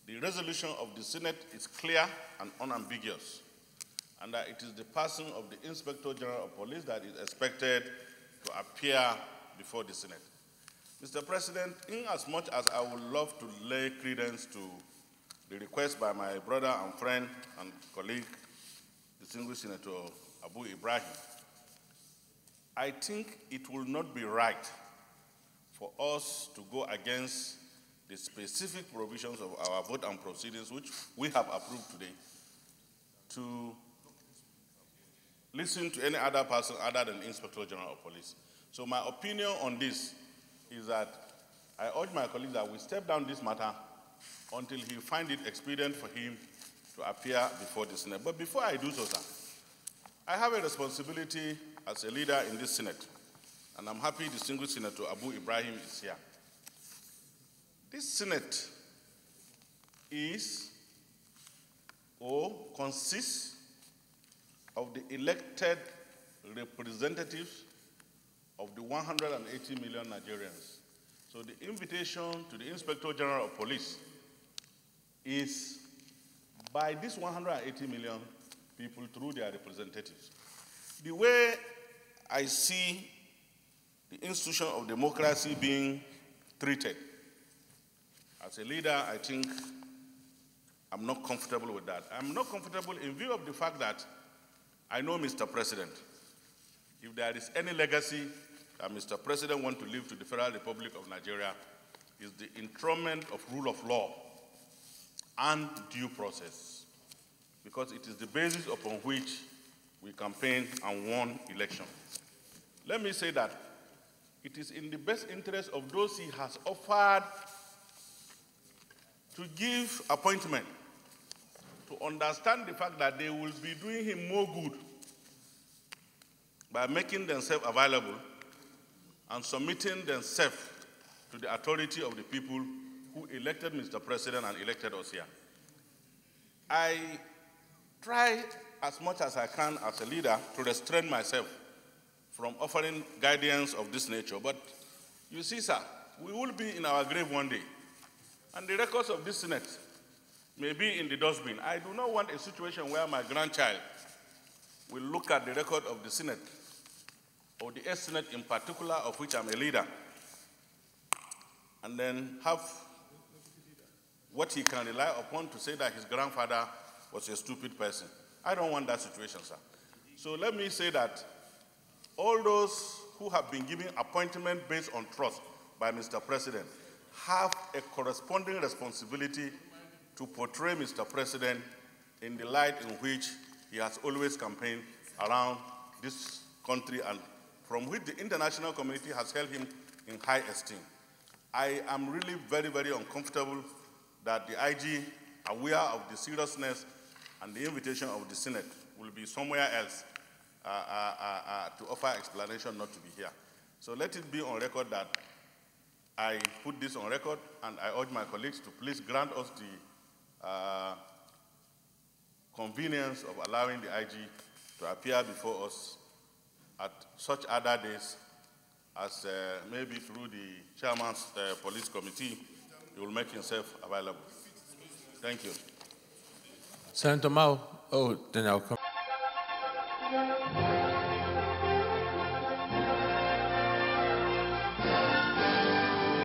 The resolution of the Senate is clear and unambiguous, and that it is the person of the Inspector General of Police that is expected to appear before the Senate. Mr. President, inasmuch as I would love to lay credence to the request by my brother and friend and colleague, distinguished Senator Abu Ibrahim, I think it will not be right for us to go against the specific provisions of our vote and proceedings, which we have approved today, to listen to any other person other than the Inspector General of Police. So my opinion on this is that I urge my colleagues that we step down this matter until he finds it expedient for him to appear before the Senate. But before I do so, sir, I have a responsibility as a leader in this Senate, and I'm happy distinguished Senator Abu Ibrahim is here. This Senate is or consists of the elected representatives of the 180 million Nigerians. So the invitation to the Inspector General of Police is by these 180 million people through their representatives. The way I see the institution of democracy being treated, as a leader, I think I'm not comfortable with that. I'm not comfortable in view of the fact that I know Mr. President. If there is any legacy that Mr. President wants to leave to the Federal Republic of Nigeria, is the enthronement of rule of law and due process, because it is the basis upon which we campaigned and won election. Let me say that it is in the best interest of those he has offered to give appointment, to understand the fact that they will be doing him more good by making themselves available and submitting themselves to the authority of the people who elected Mr. President and elected us here. I try as much as I can as a leader to restrain myself from offering guidance of this nature. But you see, sir, we will be in our grave one day. And the records of this Senate may be in the dustbin. I do not want a situation where my grandchild will look at the record of the Senate, or the S-Senate in particular, of which I'm a leader, and then have what he can rely upon to say that his grandfather was a stupid person. I don't want that situation, sir. So let me say that all those who have been given appointment based on trust by Mr. President have a corresponding responsibility to portray Mr. President in the light in which he has always campaigned around this country and from which the international community has held him in high esteem. I am really very, very uncomfortable that the IG, aware of the seriousness and the invitation of the Senate, will be somewhere else to offer explanation not to be here. So let it be on record that I put this on record, and I urge my colleagues to please grant us the convenience of allowing the IG to appear before us at such other days as maybe through the chairman's police committee, he will make himself available. Thank you. Senator Mao, then I'll come.